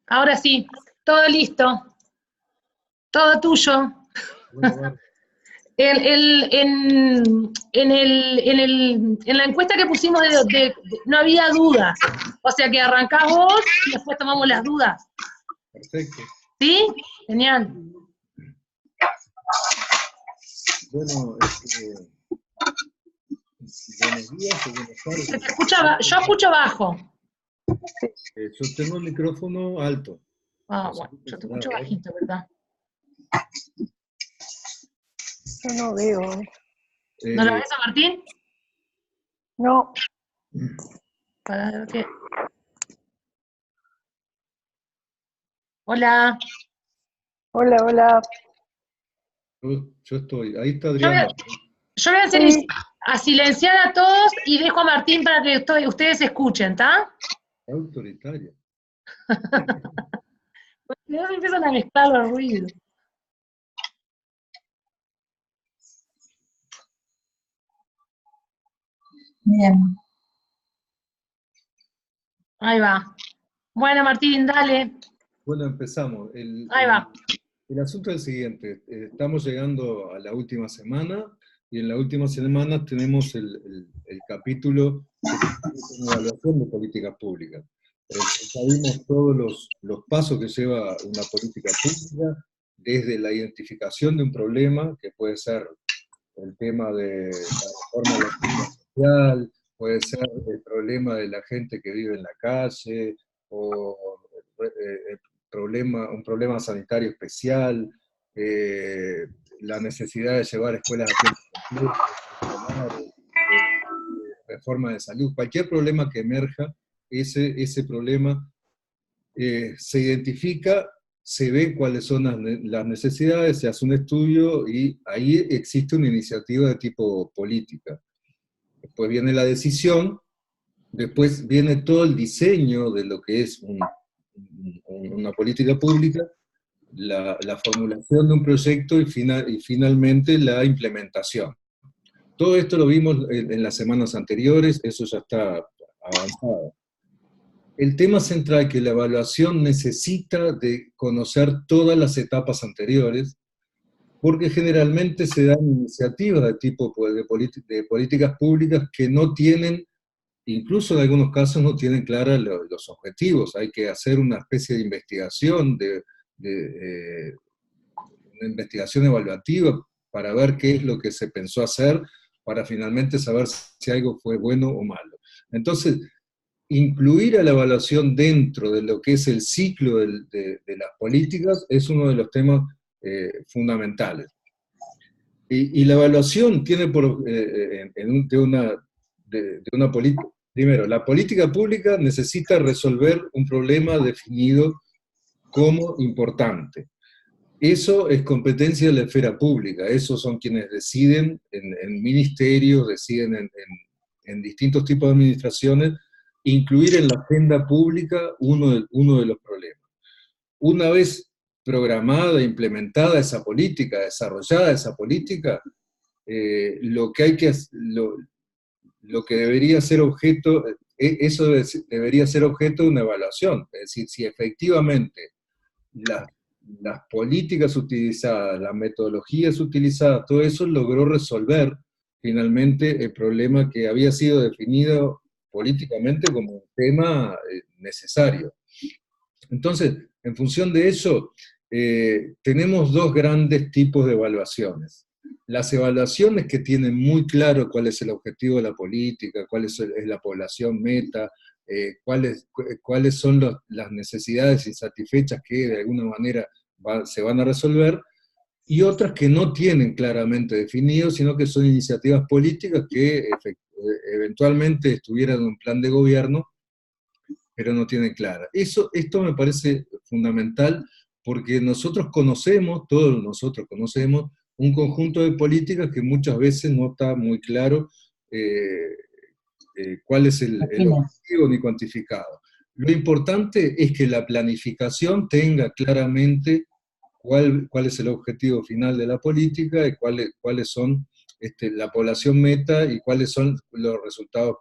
Ahora sí, todo listo, todo tuyo. Bueno, vale. En la encuesta que pusimos no había dudas. O sea que arrancás vos y después tomamos las dudas. Perfecto. ¿Sí? Genial. Bueno, buenos días o buenas tardes. Se te escucha, yo escucho bajo. Yo tengo el micrófono alto. Ah, No sé bueno, si yo te será escucho ahora. bajito, ¿verdad? Yo no veo. ¿No la Eh, ves a Martín? No, Para ver qué. Hola. hola, hola. yo estoy. Ahí está Yo voy Adrián. a, yo voy a hacer Sí, a silenciar a todos y dejo a Martín para que ustedes escuchen, ¿está? Autoritaria. Porque ya se empiezan a mezclar los ruidos. Bien. Ahí va. Bueno, Martín, dale. Bueno, empezamos. Ahí va. El asunto es el siguiente. Estamos llegando a la última semana y en la última semana tenemos el capítulo de evaluación de políticas públicas. Ya vimos todos los pasos que lleva una política pública, desde la identificación de un problema, que puede ser el tema de la reforma de la seguridad social, puede ser el problema de la gente que vive en la calle, o un problema sanitario especial, la necesidad de llevar escuelas a tiempo completo, escolares, reforma de salud, cualquier problema que emerja, ese problema se identifica, se ve cuáles son las necesidades, se hace un estudio y ahí existe una iniciativa de tipo política. Después viene la decisión, después viene todo el diseño de lo que es una política pública, la formulación de un proyecto y finalmente la implementación. Todo esto lo vimos en las semanas anteriores, eso ya está avanzado. El tema central es que la evaluación necesita de conocer todas las etapas anteriores, porque generalmente se dan iniciativas de tipo de políticas públicas que no tienen, incluso en algunos casos no tienen claros los objetivos. Hay que hacer una especie de investigación, una investigación evaluativa para ver qué es lo que se pensó hacer, para finalmente saber si algo fue bueno o malo. Entonces, incluir a la evaluación dentro de lo que es el ciclo de las políticas es uno de los temas fundamentales. Y la evaluación tiene de una política, primero, la política pública necesita resolver un problema definido como importante. Eso es competencia de la esfera pública, esos son quienes deciden en ministerios, deciden en distintos tipos de administraciones, incluir en la agenda pública uno de los problemas. Una vez programada, implementada esa política, desarrollada esa política, lo que debería ser objeto, eso debería ser objeto de una evaluación, es decir, si efectivamente las políticas utilizadas, las metodologías utilizadas, todo eso logró resolver finalmente el problema que había sido definido políticamente como un tema necesario. Entonces, en función de eso, tenemos dos grandes tipos de evaluaciones. Las evaluaciones que tienen muy claro cuál es el objetivo de la política, cuál es la población meta, cuáles son las necesidades insatisfechas que de alguna manera se van a resolver, y otras que no tienen claramente definido, sino que son iniciativas políticas que eventualmente estuvieran en un plan de gobierno, pero no tienen clara. Esto me parece fundamental porque todos nosotros conocemos, un conjunto de políticas que muchas veces no está muy claro cuál es el objetivo ni cuantificado. Lo importante es que la planificación tenga claramente cuál es el objetivo final de la política y cuáles son la población meta y cuáles son los resultados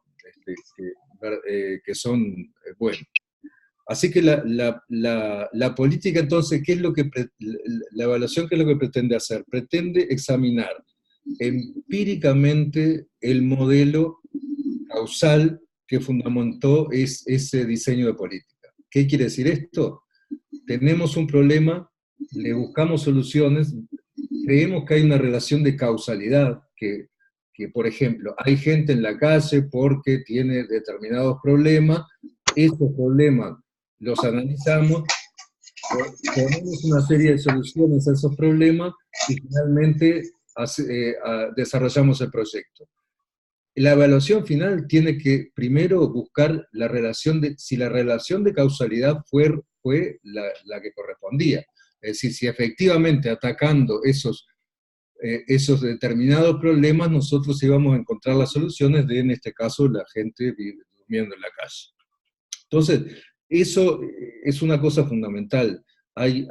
que son buenos. Así que la política, entonces, ¿qué es lo que la evaluación qué es lo que pretende hacer? Pretende examinar empíricamente el modelo causal que fundamentó ese diseño de política. ¿Qué quiere decir esto? Tenemos un problema, le buscamos soluciones, creemos que hay una relación de causalidad, que por ejemplo, hay gente en la calle porque tiene determinados problemas, esos problemas los analizamos, ponemos una serie de soluciones a esos problemas y finalmente desarrollamos el proyecto. La evaluación final tiene que primero buscar la relación si la relación de causalidad fue la que correspondía. Es decir, si efectivamente atacando esos determinados problemas nosotros íbamos a encontrar las soluciones de, en este caso, la gente durmiendo en la calle. Entonces, eso es una cosa fundamental. Hay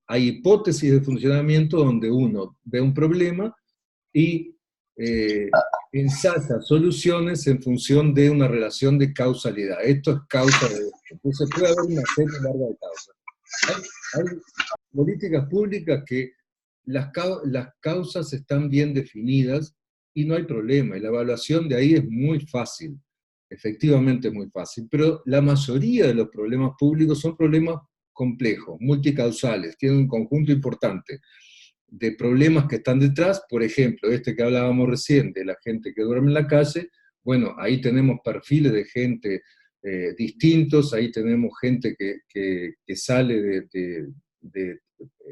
hipótesis de funcionamiento donde uno ve un problema y ensaya soluciones en función de una relación de causalidad. Esto es causa de esto. Entonces puede haber una serie larga de causas. Hay políticas públicas que las causas están bien definidas y no hay problema, y la evaluación de ahí es muy fácil, efectivamente es muy fácil, pero la mayoría de los problemas públicos son problemas complejos, multicausales, tienen un conjunto importante de problemas que están detrás. Por ejemplo, este que hablábamos recién, de la gente que duerme en la calle, bueno, ahí tenemos perfiles de gente distintos, ahí tenemos gente que sale de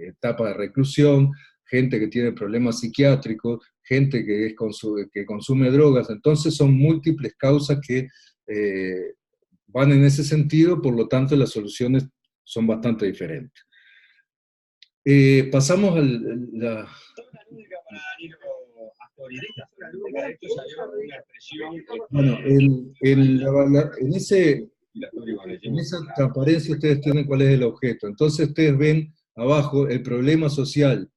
etapa de reclusión, gente que tiene problemas psiquiátricos, gente que consume drogas, entonces son múltiples causas que van en ese sentido, por lo tanto las soluciones son bastante diferentes. Pasamos la... Bueno, en esa transparencia ustedes tienen cuál es el objeto. Entonces ustedes ven abajo el problema social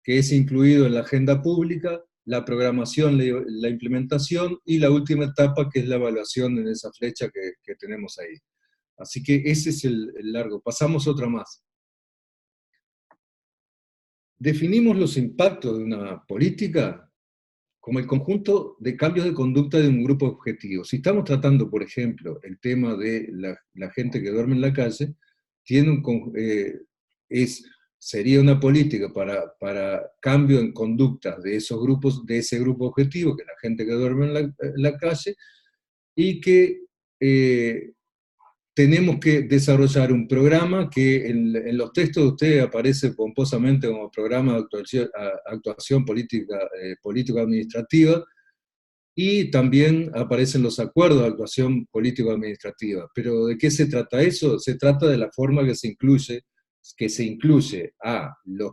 que es incluido en la agenda pública, la programación, la implementación y la última etapa que es la evaluación en esa flecha que tenemos ahí. Así que ese es el largo. Pasamos otra más. Definimos los impactos de una política como el conjunto de cambios de conducta de un grupo objetivo. Si estamos tratando, por ejemplo, el tema de la gente que duerme en la calle, sería una política para cambio en conducta de esos grupos, de ese grupo objetivo, que es la gente que duerme en la calle, y que tenemos que desarrollar un programa que en los textos de ustedes aparece pomposamente como programa de actuación político-administrativa, y también aparecen los acuerdos de actuación político-administrativa. Pero ¿de qué se trata eso? Se trata de la forma que se incluye a los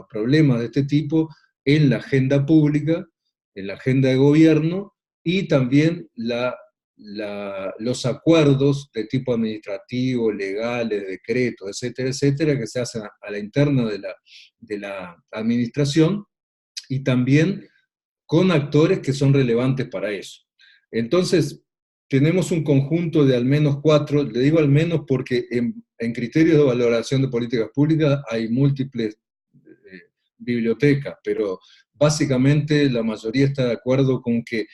problemas de este tipo en la agenda pública, en la agenda de gobierno, y también los acuerdos de tipo administrativo, legales, decretos, etcétera, etcétera, que se hacen a la interna de la administración, y también con actores que son relevantes para eso. Entonces, tenemos un conjunto de al menos 4, le digo al menos porque en criterios de valoración de políticas públicas hay múltiples bibliotecas, pero básicamente la mayoría está de acuerdo con que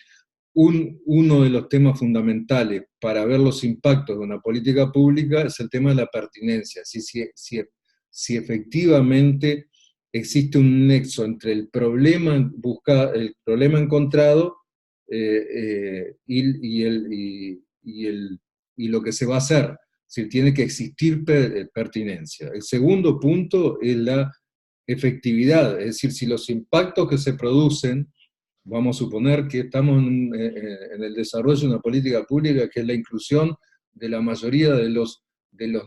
uno de los temas fundamentales para ver los impactos de una política pública es el tema de la pertinencia, si efectivamente existe un nexo entre el problema encontrado y lo que se va a hacer, si tiene que existir pertinencia. El segundo punto es la efectividad, es decir, si los impactos que se producen, vamos a suponer que estamos en el desarrollo de una política pública que es la inclusión de la mayoría de los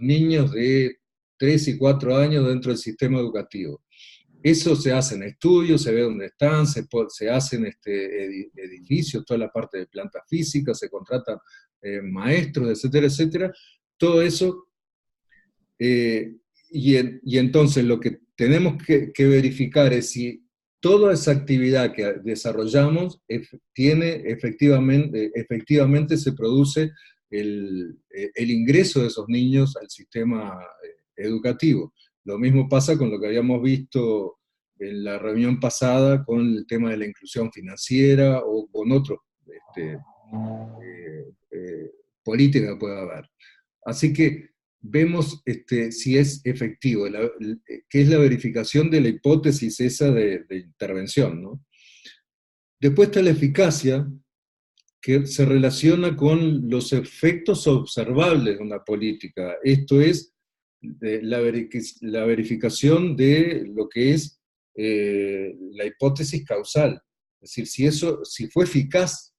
niños de 3 y 4 años dentro del sistema educativo. Eso se hace en estudios, se ve dónde están, se hacen edificios, toda la parte de planta física, se contratan maestros, etcétera, etcétera. Todo eso, y entonces lo que tenemos que verificar es si toda esa actividad que desarrollamos efectivamente se produce el ingreso de esos niños al sistema educativo. Lo mismo pasa con lo que habíamos visto en la reunión pasada con el tema de la inclusión financiera o con otros políticas que pueda haber. Así que vemos si es efectivo, que es la verificación de la hipótesis esa de intervención, ¿no? Después está la eficacia, que se relaciona con los efectos observables de una política. Esto es la verificación de lo que es la hipótesis causal. Es decir, si fue eficaz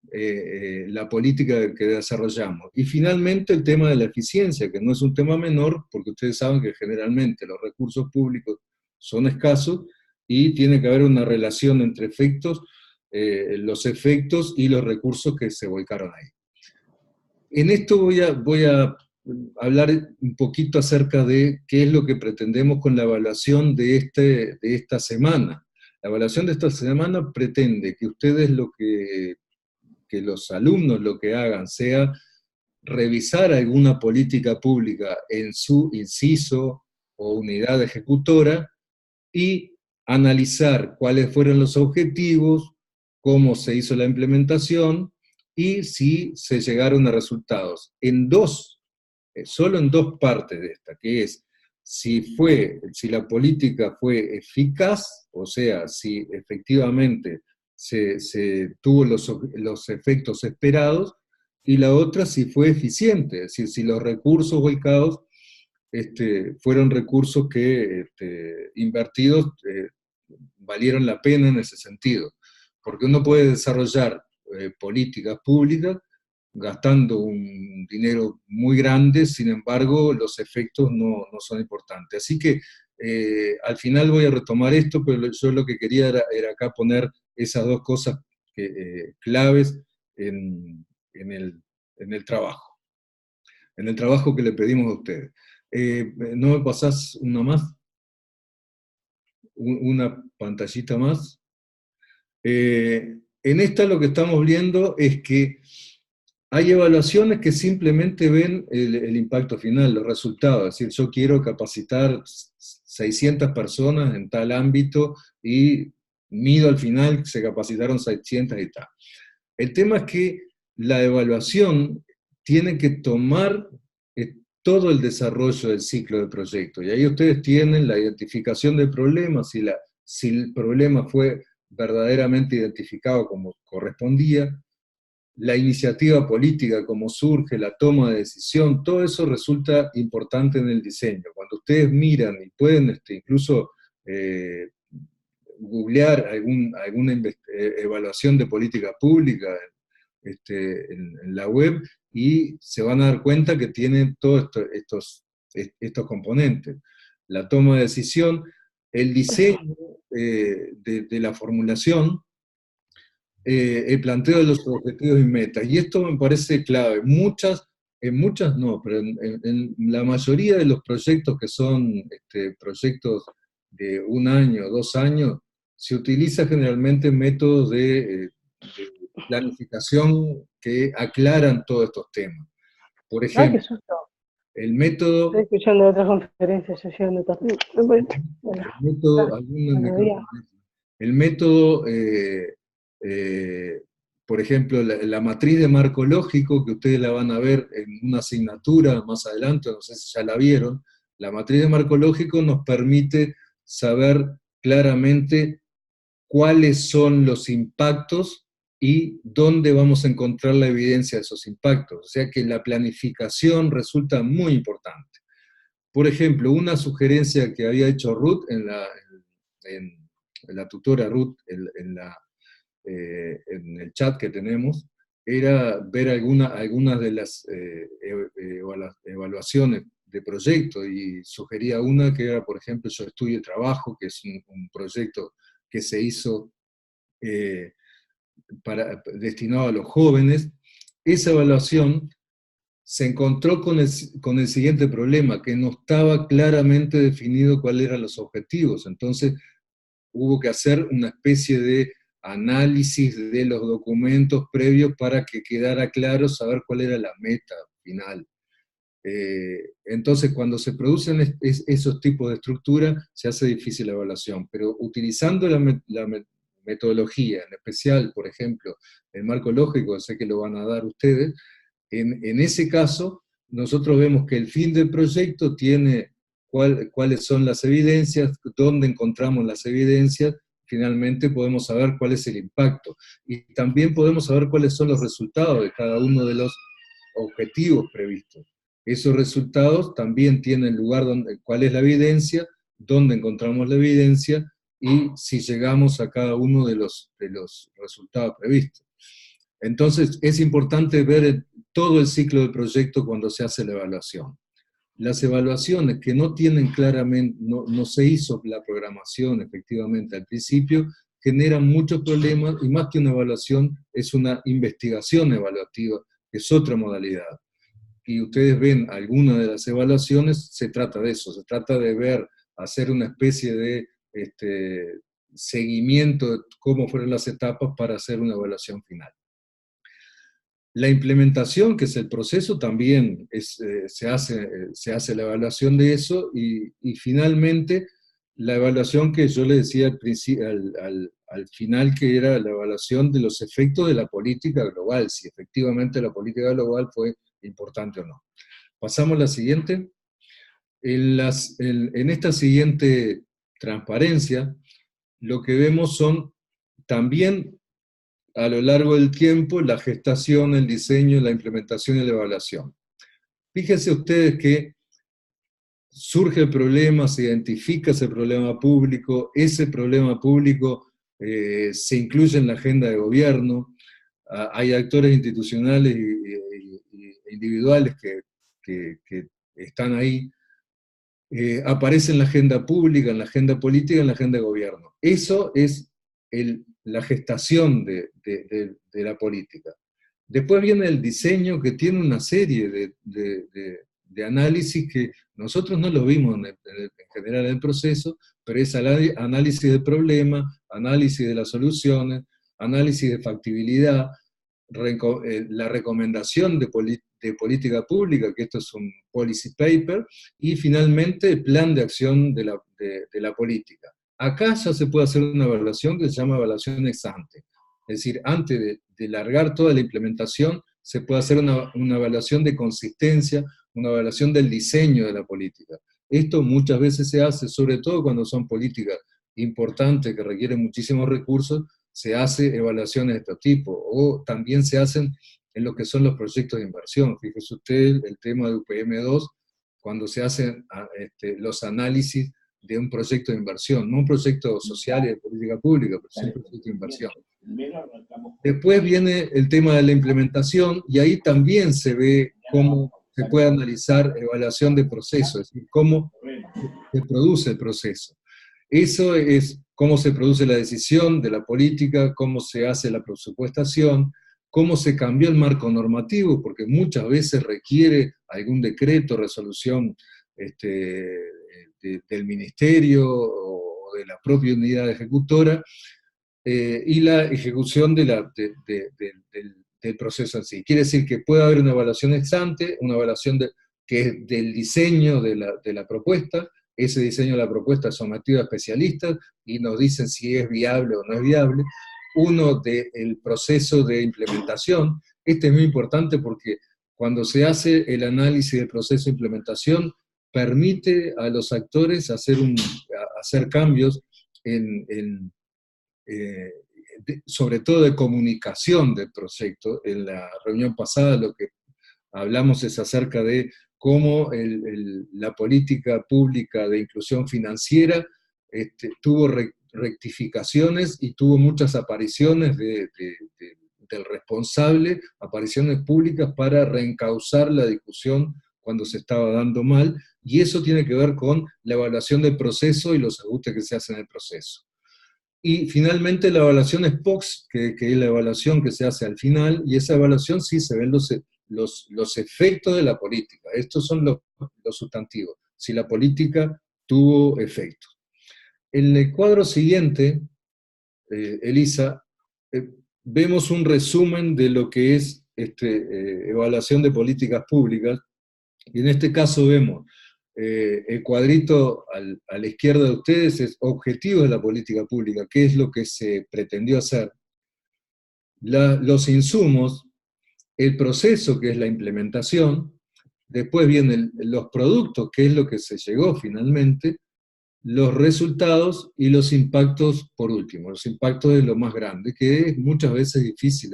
la política que desarrollamos. Y finalmente el tema de la eficiencia, que no es un tema menor, porque ustedes saben que generalmente los recursos públicos son escasos y tiene que haber una relación entre los efectos y los recursos que se volcaron ahí. En esto voy a hablar un poquito acerca de qué es lo que pretendemos con la evaluación de esta semana. La evaluación de esta semana pretende que ustedes que los alumnos lo que hagan sea revisar alguna política pública en su inciso o unidad ejecutora y analizar cuáles fueron los objetivos, cómo se hizo la implementación y si se llegaron a resultados. Solo en dos partes de esta, que es si la política fue eficaz, o sea, si efectivamente se tuvo los efectos esperados, y la otra si fue eficiente, es decir, si los recursos volcados fueron recursos que invertidos valieron la pena en ese sentido. Porque uno puede desarrollar políticas públicas gastando un dinero muy grande, sin embargo los efectos no son importantes. Así que al final voy a retomar esto, pero yo lo que quería era acá poner esas dos cosas claves en el trabajo que le pedimos a ustedes. ¿No me pasás una más? Una pantallita más. En esta lo que estamos viendo es que hay evaluaciones que simplemente ven el impacto final, los resultados. Es decir, yo quiero capacitar 600 personas en tal ámbito y mido al final que se capacitaron 600 y tal. El tema es que la evaluación tiene que tomar todo el desarrollo del ciclo de proyecto. Y ahí ustedes tienen la identificación del problema, si el problema fue verdaderamente identificado como correspondía, la iniciativa política, cómo surge, la toma de decisión, todo eso resulta importante en el diseño. Cuando ustedes miran y pueden incluso googlear alguna evaluación de política pública en la web, y se van a dar cuenta que tienen todos estos componentes. La toma de decisión, el diseño de la formulación, el planteo de los objetivos y metas. Y esto me parece clave. En muchas no, pero en la mayoría de los proyectos que son proyectos de 1 año, 2 años, se utiliza generalmente métodos de planificación que aclaran todos estos temas. Por Ay, ejemplo, qué susto. el método... Estoy escuchando otras conferencias, yo llevando otras. Bueno, buenos días. El método, por ejemplo, la matriz de marco lógico, que ustedes la van a ver en una asignatura más adelante, no sé si ya la vieron. La matriz de marco lógico nos permite saber claramente cuáles son los impactos y dónde vamos a encontrar la evidencia de esos impactos. O sea que la planificación resulta muy importante. Por ejemplo, una sugerencia que había hecho Ruth en la tutora Ruth, en el chat que tenemos, era ver algunas de las evaluaciones de proyecto, y sugería una que era, por ejemplo, Yo Estudio y Trabajo, que es un proyecto que se hizo destinado a los jóvenes. Esa evaluación se encontró con el siguiente problema, que no estaba claramente definido cuáles eran los objetivos. Entonces hubo que hacer una especie de análisis de los documentos previos para que quedara claro saber cuál era la meta final. Entonces, cuando se producen esos tipos de estructura, se hace difícil la evaluación, pero utilizando la metodología, en especial, por ejemplo, el marco lógico, sé que lo van a dar ustedes, en ese caso, nosotros vemos que el fin del proyecto tiene cuáles son las evidencias, dónde encontramos las evidencias, finalmente podemos saber cuál es el impacto, y también podemos saber cuáles son los resultados de cada uno de los objetivos previstos. Esos resultados también tienen lugar cuál es la evidencia, dónde encontramos la evidencia, y si llegamos a cada uno de los resultados previstos. Entonces, es importante ver todo el ciclo del proyecto cuando se hace la evaluación. Las evaluaciones que no tienen claramente, no se hizo la programación efectivamente al principio, generan muchos problemas, y más que una evaluación, es una investigación evaluativa, que es otra modalidad. Y ustedes ven algunas de las evaluaciones, se trata de eso, se trata de ver, hacer una especie de seguimiento de cómo fueron las etapas para hacer una evaluación final. La implementación, que es el proceso, también se hace la evaluación de eso, y finalmente la evaluación que yo le decía al final, que era la evaluación de los efectos de la política global, si efectivamente la política global fue importante o no. Pasamos a la siguiente. En esta siguiente transparencia, lo que vemos son también, a lo largo del tiempo, la gestación, el diseño, la implementación y la evaluación. Fíjense ustedes que surge el problema, se identifica ese problema público se incluye en la agenda de gobierno, hay actores institucionales e individuales que están ahí, aparece en la agenda pública, en la agenda política, en la agenda de gobierno. Eso es la gestación de la política. Después viene el diseño, que tiene una serie de análisis que nosotros no lo vimos en general en el proceso, pero es análisis del problema, análisis de las soluciones, análisis de factibilidad, la recomendación de política pública, que esto es un policy paper, y finalmente el plan de acción de la política. Acá ya se puede hacer una evaluación que se llama evaluación ex ante. Es decir, antes de largar toda la implementación, se puede hacer una evaluación de consistencia, una evaluación del diseño de la política. Esto muchas veces se hace, sobre todo cuando son políticas importantes que requieren muchísimos recursos, se hace evaluaciones de este tipo, o también se hacen en lo que son los proyectos de inversión. Fíjese usted el tema de UPM2, cuando se hacen los análisis de un proyecto de inversión, no un proyecto social y de política pública, pero sí un proyecto de inversión. Después viene el tema de la implementación, y ahí también se ve cómo se puede analizar evaluación de proceso, es decir, cómo se produce el proceso. Eso es cómo se produce la decisión de la política, cómo se hace la presupuestación, cómo se cambió el marco normativo, porque muchas veces requiere algún decreto, resolución del ministerio o de la propia unidad ejecutora, y la ejecución del proceso en sí. Quiere decir que puede haber una evaluación ex ante, una evaluación que es del diseño de la propuesta. Ese diseño de la propuesta es sometido a especialistas y nos dicen si es viable o no es viable. Uno del proceso de implementación. Este es muy importante porque cuando se hace el análisis del proceso de implementación, permite a los actores hacer cambios sobre todo de comunicación del proyecto. En la reunión pasada lo que hablamos es acerca de cómo la política pública de inclusión financiera tuvo rectificaciones y tuvo muchas apariciones del responsable, apariciones públicas para reencauzar la discusión cuando se estaba dando mal, y eso tiene que ver con la evaluación del proceso y los ajustes que se hacen en el proceso. Y finalmente la evaluación ex post, que es la evaluación que se hace al final, y esa evaluación sí se ven los efectos de la política. Estos son los sustantivos, si la política tuvo efectos. En el cuadro siguiente, Elisa, vemos un resumen de lo que es evaluación de políticas públicas, y en este caso vemos el cuadrito a la izquierda de ustedes es objetivos de la política pública, qué es lo que se pretendió hacer, los insumos, el proceso, que es la implementación, después vienen los productos, que es lo que se llegó finalmente, los resultados y los impactos por último. Los impactos es lo más grande, que es muchas veces difícil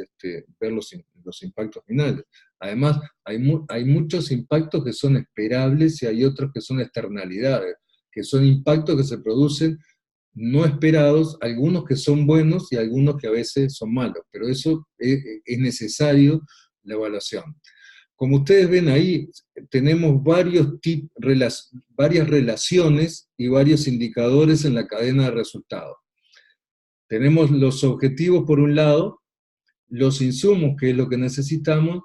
ver los impactos finales. Además, hay muchos impactos que son esperables y hay otros que son externalidades, que son impactos que se producen no esperados, algunos que son buenos y algunos que a veces son malos, pero eso es necesario la evaluación. Como ustedes ven ahí, tenemos varias relaciones y varios indicadores en la cadena de resultados. Tenemos los objetivos por un lado, los insumos, que es lo que necesitamos,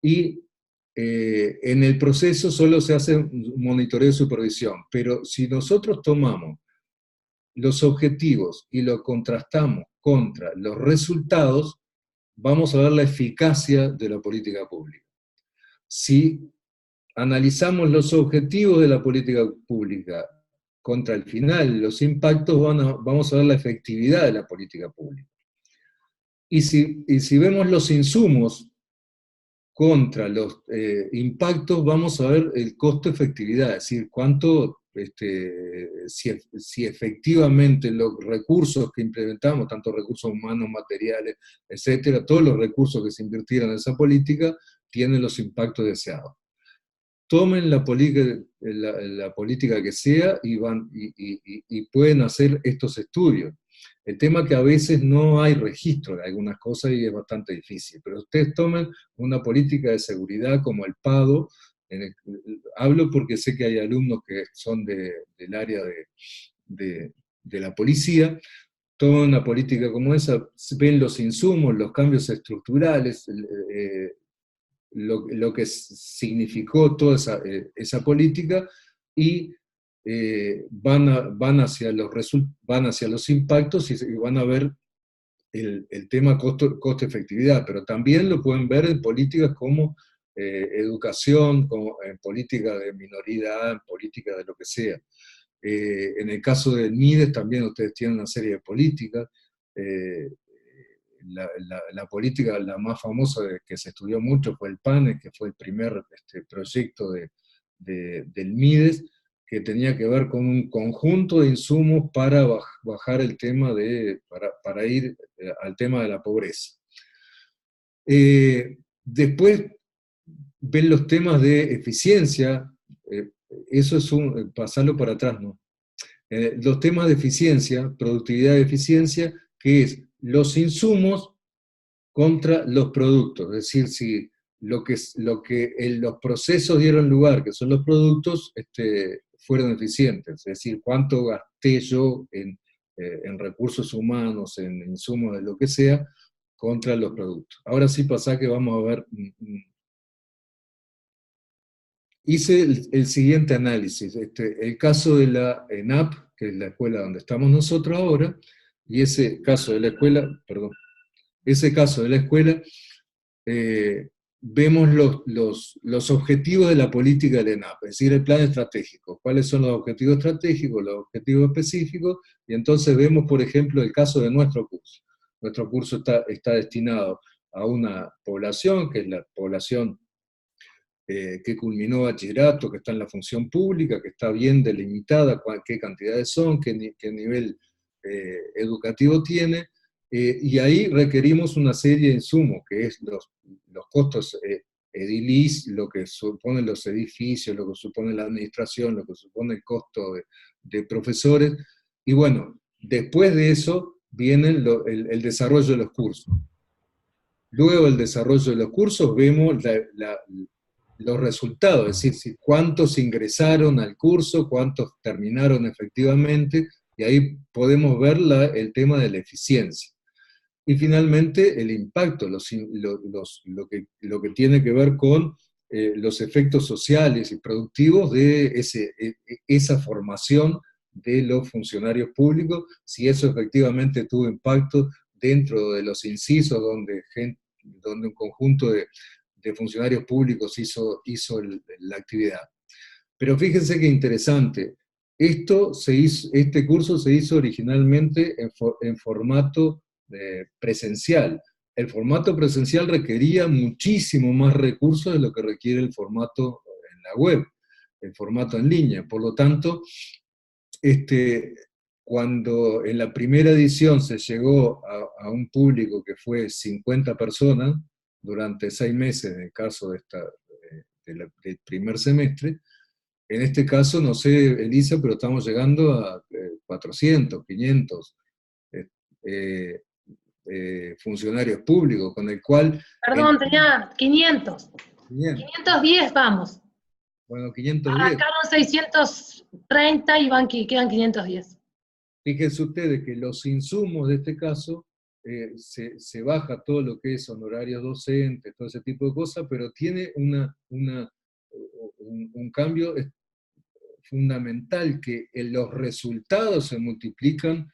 y en el proceso solo se hace un monitoreo y supervisión. Pero si nosotros tomamos los objetivos y los contrastamos contra los resultados, vamos a ver la eficacia de la política pública. Si analizamos los objetivos de la política pública contra el final, los impactos, vamos a ver la efectividad de la política pública. Y si vemos los insumos contra los impactos, vamos a ver el costo-efectividad, es decir, cuánto, si efectivamente los recursos que implementamos, tanto recursos humanos, materiales, etcétera, todos los recursos que se invirtieron en esa política, tienen los impactos deseados. Tomen la política que sea y pueden hacer estos estudios. El tema es que a veces no hay registro de algunas cosas y es bastante difícil, pero ustedes tomen una política de seguridad como el PADO, hablo porque sé que hay alumnos que son del área de la policía, toman una política como esa, ven los insumos, los cambios estructurales, lo que significó toda esa política, y van hacia los impactos y van a ver el tema costo-efectividad, pero también lo pueden ver en políticas como educación, como en política de minoridad, en política de lo que sea. En el caso del MIDES también ustedes tienen una serie de políticas. La política, la más famosa que se estudió mucho fue el PANE, que fue el primer proyecto del MIDES, que tenía que ver con un conjunto de insumos para bajar el tema para ir al tema de la pobreza. Después ven los temas de eficiencia, eso es pasarlo para atrás, ¿no? Los temas de eficiencia, productividad y eficiencia, que es los insumos contra los productos, es decir, si los procesos dieron lugar, que son los productos, fueron eficientes, es decir, cuánto gasté yo en recursos humanos, en insumos de lo que sea, contra los productos. Ahora sí pasa que vamos a ver. Hice el siguiente análisis, el caso de la ENAP, que es la escuela donde estamos nosotros ahora, y ese caso de la escuela, vemos los objetivos de la política de la ENAP, es decir, el plan estratégico, cuáles son los objetivos estratégicos, los objetivos específicos, y entonces vemos, por ejemplo, el caso de nuestro curso. Nuestro curso está destinado a una población, que es la población que culminó bachillerato, que está en la función pública, que está bien delimitada, qué cantidades son, qué nivel educativo tiene, y ahí requerimos una serie de insumos, que es los costos ediliz, lo que suponen los edificios, lo que supone la administración, lo que supone el costo de profesores, y bueno, después de eso viene el desarrollo de los cursos. Luego del desarrollo de los cursos vemos los resultados, es decir, cuántos ingresaron al curso, cuántos terminaron efectivamente, y ahí podemos ver el tema de la eficiencia. Y finalmente el impacto, lo que tiene que ver con los efectos sociales y productivos de esa formación de los funcionarios públicos, si eso efectivamente tuvo impacto dentro de los incisos donde un conjunto de funcionarios públicos hizo la actividad. Pero fíjense qué interesante, este curso se hizo originalmente en formato presencial. El formato presencial requería muchísimo más recursos de lo que requiere el formato en la web, el formato en línea. Por lo tanto, cuando en la primera edición se llegó a un público que fue 50 personas durante 6 meses, en el caso del primer semestre, en este caso, no sé, Elisa, pero estamos llegando a 400, 500 funcionarios públicos, con el cual... Perdón, tenía 500. 500. 510 vamos. Bueno, 510. Arrancaron 630 y quedan 510. Fíjense ustedes que los insumos de este caso, se baja todo lo que es honorarios docentes, todo ese tipo de cosas, pero tiene un cambio fundamental, que los resultados se multiplican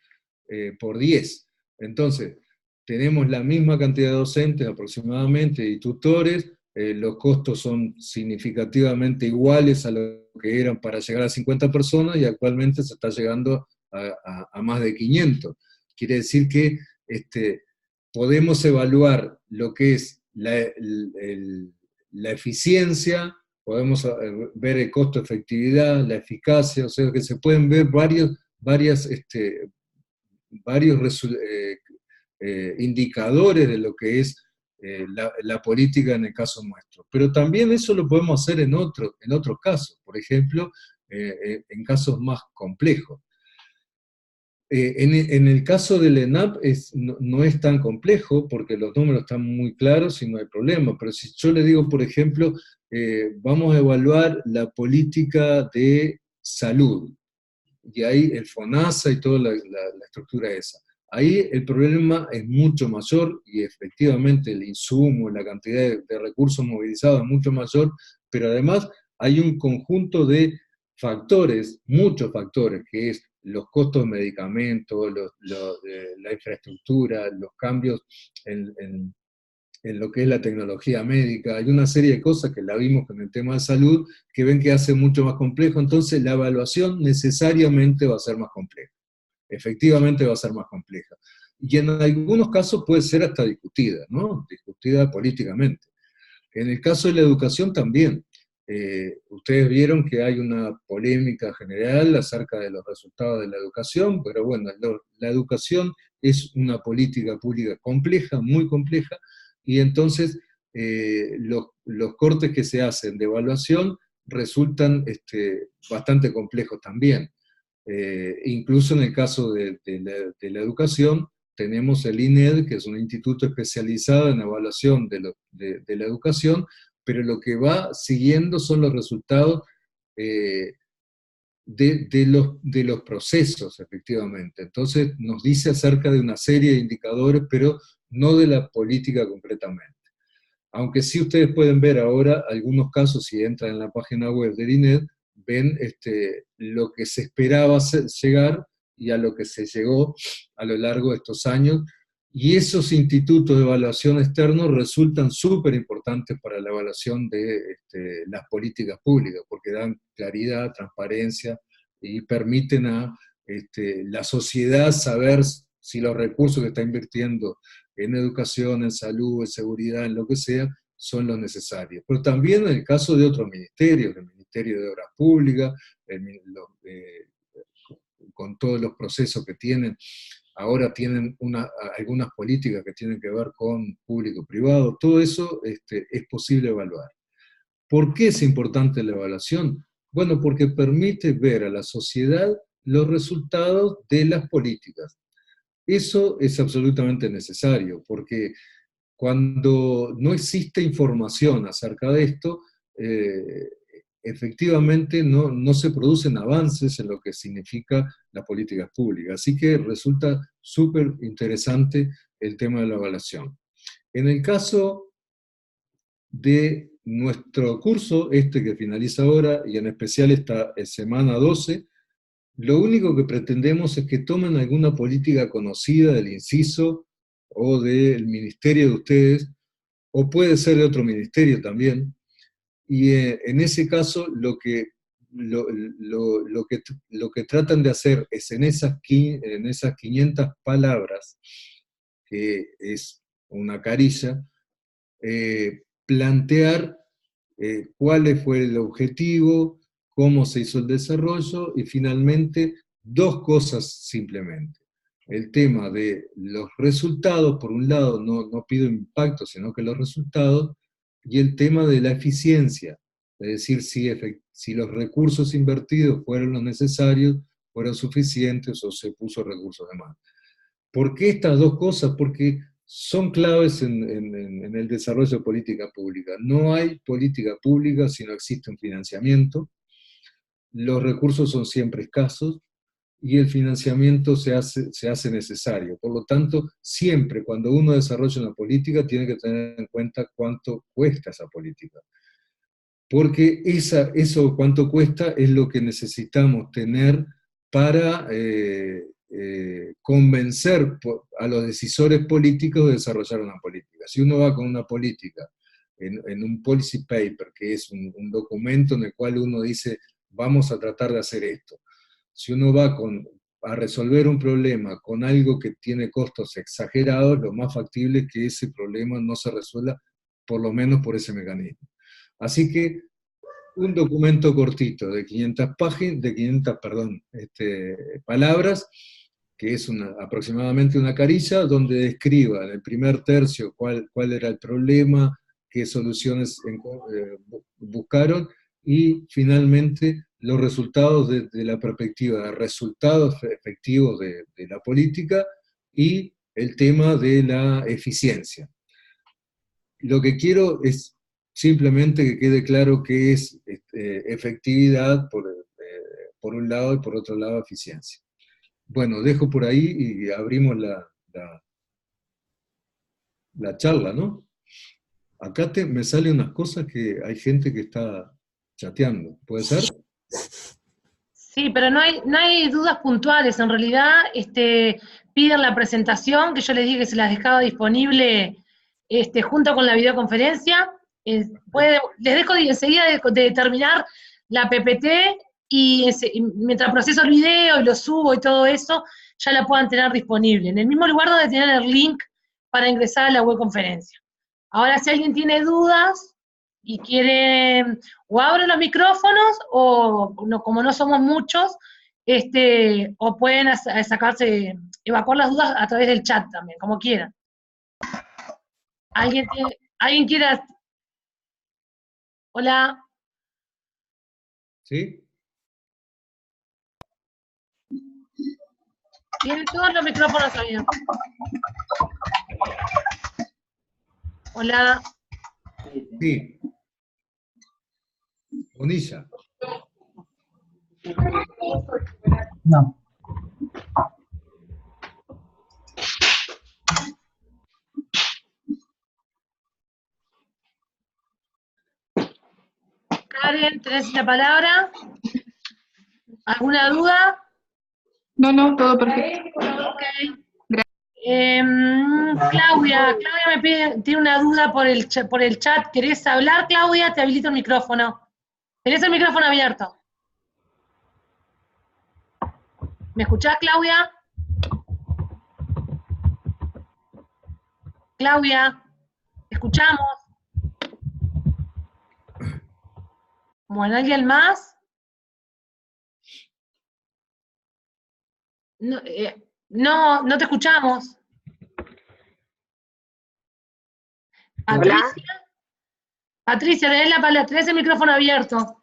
por 10. Entonces, tenemos la misma cantidad de docentes aproximadamente y tutores, los costos son significativamente iguales a lo que eran para llegar a 50 personas, y actualmente se está llegando a más de 500. Quiere decir que podemos evaluar lo que es la eficiencia, podemos ver el costo-efectividad, la eficacia, o sea que se pueden ver varios indicadores de lo que es la política en el caso nuestro. Pero también eso lo podemos hacer en otros casos, por ejemplo, en casos más complejos. En el caso del ENAP no es tan complejo, porque los números están muy claros y no hay problema, pero si yo le digo, por ejemplo, vamos a evaluar la política de salud, y ahí el FONASA y toda la estructura esa. Ahí el problema es mucho mayor, y efectivamente el insumo, la cantidad de recursos movilizados es mucho mayor, pero además hay un conjunto de factores, muchos factores, que es los costos de medicamentos, la infraestructura, los cambios en lo que es la tecnología médica. Hay una serie de cosas que la vimos con el tema de salud, que ven que hace mucho más complejo, entonces la evaluación necesariamente va a ser más compleja. Efectivamente va a ser más compleja. Y en algunos casos puede ser hasta discutida, ¿no? Discutida políticamente. En el caso de la educación también. Ustedes vieron que hay una polémica general acerca de los resultados de la educación, pero bueno, la educación es una política pública compleja, muy compleja, y entonces los cortes que se hacen de evaluación resultan bastante complejos también. Incluso en el caso de la educación, tenemos el INED, que es un instituto especializado en evaluación de la educación, pero lo que va siguiendo son los resultados de los procesos, efectivamente. Entonces nos dice acerca de una serie de indicadores, pero no de la política concretamente. Aunque sí ustedes pueden ver ahora algunos casos, si entran en la página web del INED, ven lo que se esperaba llegar y a lo que se llegó a lo largo de estos años, y esos institutos de evaluación externos resultan súper importantes para la evaluación de las políticas públicas, porque dan claridad, transparencia, y permiten a la sociedad saber si los recursos que está invirtiendo en educación, en salud, en seguridad, en lo que sea, son los necesarios. Pero también en el caso de otros ministerios, el Ministerio de Obras Públicas, con todos los procesos que tienen, ahora tienen algunas políticas que tienen que ver con público-privado, todo eso es posible evaluar. ¿Por qué es importante la evaluación? Bueno, porque permite ver a la sociedad los resultados de las políticas. Eso es absolutamente necesario, porque cuando no existe información acerca de esto, efectivamente no se producen avances en lo que significa las políticas públicas. Así que resulta súper interesante el tema de la evaluación. En el caso de nuestro curso, que finaliza ahora, y en especial esta semana 12, lo único que pretendemos es que tomen alguna política conocida del inciso o del ministerio de ustedes, o puede ser de otro ministerio también, y en ese caso lo que tratan de hacer es en esas 500 palabras, que es una carilla, plantear cuál fue el objetivo, cómo se hizo el desarrollo, y finalmente dos cosas simplemente. El tema de los resultados, por un lado, no pido impacto, sino que los resultados, y el tema de la eficiencia, es decir, si los recursos invertidos fueron los necesarios, fueron suficientes o se puso recursos de más. ¿Por qué estas dos cosas? Porque son claves en el desarrollo de política pública. No hay política pública si no existe un financiamiento, los recursos son siempre escasos, y el financiamiento se hace necesario. Por lo tanto, siempre cuando uno desarrolla una política, tiene que tener en cuenta cuánto cuesta esa política. Porque eso cuánto cuesta es lo que necesitamos tener para convencer a los decisores políticos de desarrollar una política. Si uno va con una política en un policy paper, que es un documento en el cual uno dice, vamos a tratar de hacer esto. Si uno va a resolver un problema con algo que tiene costos exagerados, lo más factible es que ese problema no se resuelva, por lo menos por ese mecanismo. Así que un documento cortito de 500 palabras, que es aproximadamente una carilla, donde describa en el primer tercio cuál era el problema, qué soluciones buscaron, y finalmente los resultados desde la perspectiva de resultados efectivos de la política, y el tema de la eficiencia. Lo que quiero es simplemente que quede claro qué es efectividad por un lado, y por otro lado eficiencia. Bueno, dejo por ahí y abrimos la charla, ¿no? Acá me salen unas cosas que hay gente que está chateando, ¿puede ser? Sí, pero no hay dudas puntuales. En realidad, piden la presentación, que yo les dije que se las dejaba disponible junto con la videoconferencia. Les dejo enseguida de terminar la PPT, y mientras proceso el video y lo subo y todo eso, ya la puedan tener disponible. En el mismo lugar donde tienen el link para ingresar a la web conferencia. Ahora, si alguien tiene dudas y quiere, o abren los micrófonos, o como no somos muchos, o pueden evacuar las dudas a través del chat también, como quieran. ¿Alguien quiere? Hola. ¿Sí? Tienen todos los micrófonos abiertos. Hola. Sí. Bonilla. No. Karen, ¿tenés la palabra? ¿Alguna duda? No, todo perfecto. Ok. Claudia tiene una duda por el chat. ¿Querés hablar, Claudia? Te habilito el micrófono. ¿Tenés el micrófono abierto? ¿Me escuchás, Claudia? Claudia, ¿te escuchamos? Bueno, ¿alguien más? No te escuchamos. Patricia, tenés la palabra, tenés el micrófono abierto.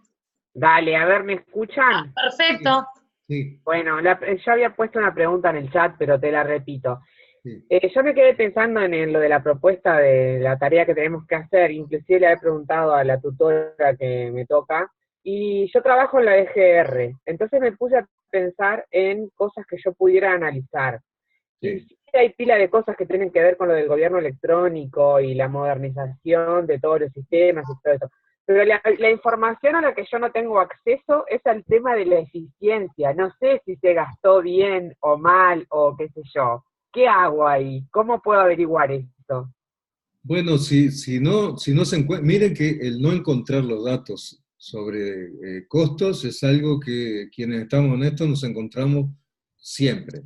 Dale, a ver, ¿me escuchan? Perfecto. Sí. Bueno, yo había puesto una pregunta en el chat, pero te la repito. Sí. Yo me quedé pensando en lo de la propuesta de la tarea que tenemos que hacer, inclusive le he preguntado a la tutora que me toca, y yo trabajo en la EGR, entonces me puse a pensar en cosas que yo pudiera analizar. Sí. Y sí hay pila de cosas que tienen que ver con lo del gobierno electrónico y la modernización de todos los sistemas y todo eso. Pero la información a la que yo no tengo acceso es al tema de la eficiencia. No sé si se gastó bien o mal o qué sé yo. ¿qué hago ahí? ¿Cómo puedo averiguar esto? Bueno, si no se encuentra, miren que el no encontrar los datos sobre costos es algo que quienes estamos en esto nos encontramos siempre.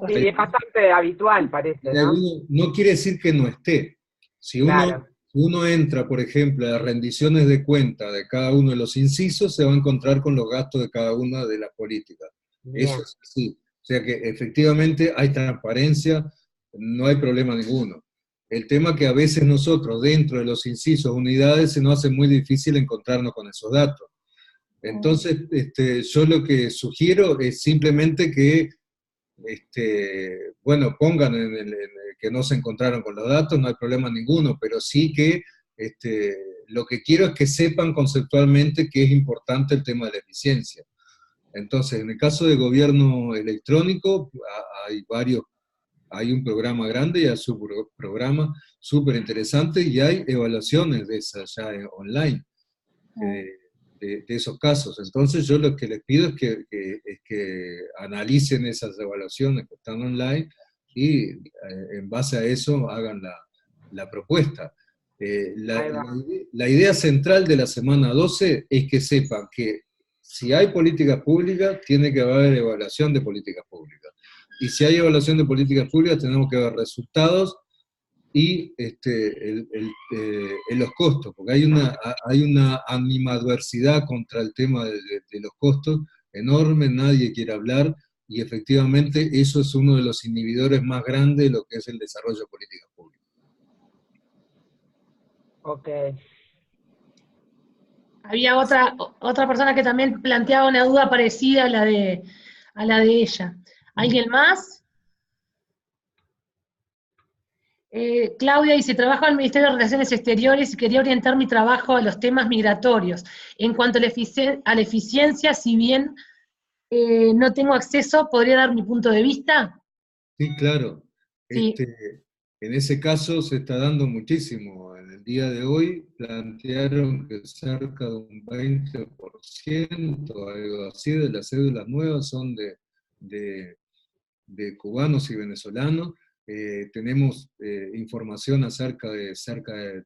Sí, es bastante habitual, parece, ¿no? No quiere decir que no esté. Si Claro. uno entra, por ejemplo, a las rendiciones de cuenta de cada uno de los incisos, se va a encontrar con los gastos de cada una de las políticas. Bien. Eso es así. O sea que efectivamente hay transparencia, no hay problema ninguno. El tema que a veces nosotros, dentro de los incisos, unidades, se nos hace muy difícil encontrarnos con esos datos. Entonces, yo lo que sugiero es simplemente que bueno, pongan que no se encontraron con los datos, no hay problema ninguno, pero sí que lo que quiero es que sepan conceptualmente que es importante el tema de la eficiencia. Entonces, en el caso de gobierno electrónico, hay un programa grande y hay un programa súper interesante y hay evaluaciones de esas ya online. De esos casos. Entonces yo lo que les pido es que analicen esas evaluaciones que están online y en base a eso hagan la propuesta. La idea central de la semana 12 es que sepan que si hay políticas públicas, tiene que haber evaluación de políticas públicas. Y si hay evaluación de políticas públicas, tenemos que ver resultados y en los costos, porque hay una animadversidad contra el tema de los costos enorme, nadie quiere hablar, y efectivamente eso es uno de los inhibidores más grandes de lo que es el desarrollo de políticas públicas. Ok. Había otra persona que también planteaba una duda parecida a la de ella. ¿Alguien más? Claudia dice, trabajo en el Ministerio de Relaciones Exteriores y quería orientar mi trabajo a los temas migratorios. En cuanto a la eficiencia, si bien no tengo acceso, ¿podría dar mi punto de vista? Sí, claro. Sí. En ese caso se está dando muchísimo. En el día de hoy plantearon que cerca de un 20%, algo así, de las cédulas nuevas son de cubanos y venezolanos. Tenemos información acerca de cerca de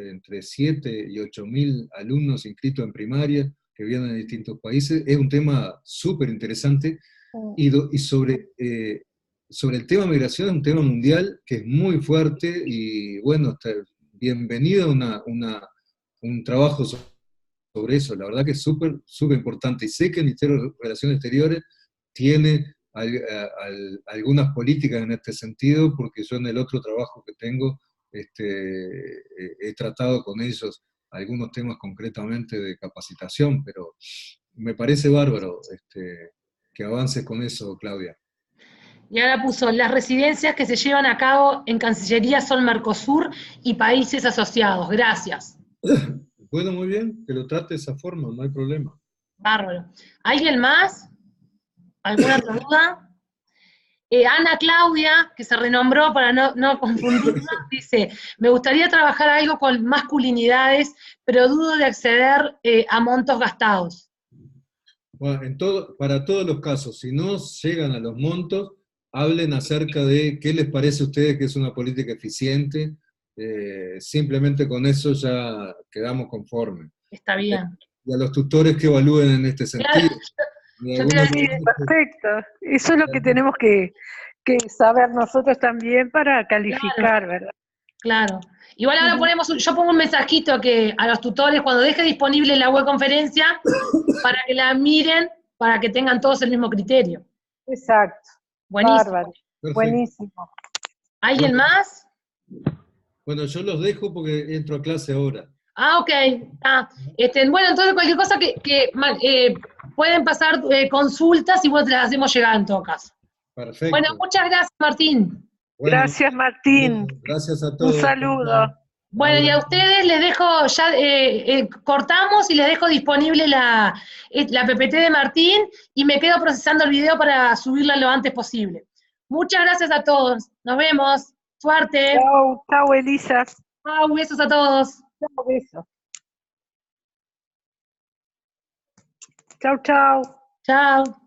entre 7 y 8 mil alumnos inscritos en primaria que vienen de distintos países. Es un tema súper interesante y sobre el tema migración es un tema mundial que es muy fuerte y bueno, bienvenido a un trabajo sobre eso. La verdad que es súper importante y sé que el Ministerio de Relaciones Exteriores tiene algunas políticas en este sentido, porque yo en el otro trabajo que tengo he tratado con ellos algunos temas concretamente de capacitación, pero me parece bárbaro que avances con eso, Claudia. Y ahora puso, las residencias que se llevan a cabo en Cancillería son Mercosur y países asociados. Gracias. Bueno, muy bien, que lo trate de esa forma, no hay problema. Bárbaro. ¿Alguien más? ¿Alguna otra duda? Ana Claudia, que se renombró para no confundirnos, dice, me gustaría trabajar algo con masculinidades, pero dudo de acceder a montos gastados. Bueno, para todos los casos, si no llegan a los montos, hablen acerca de qué les parece a ustedes que es una política eficiente. Simplemente con eso ya quedamos conformes. Está bien. Y a los tutores que evalúen en este sentido. Yo te iba a decir, perfecto. Eso es lo que tenemos que saber nosotros también para calificar, claro, ¿verdad? Claro. Igual ahora yo pongo un mensajito que a los tutores cuando deje disponible la web conferencia para que la miren, para que tengan todos el mismo criterio. Exacto. Buenísimo. Bárbaro. Buenísimo. ¿Alguien más? Bueno, yo los dejo porque entro a clase ahora. Ah, ok. Bueno, entonces cualquier cosa que pueden pasar consultas y vos te las hacemos llegar en todo caso. Perfecto. Bueno, muchas gracias, Martín. Bueno, gracias, Martín. Gracias a todos. Un saludo. Bueno, y a ustedes les dejo, ya cortamos y les dejo disponible la PPT de Martín y me quedo procesando el video para subirla lo antes posible. Muchas gracias a todos. Nos vemos. Suerte. Chau, chau, Elisa. Chau, besos a todos. Chau, besos. Chau, chau. Chao.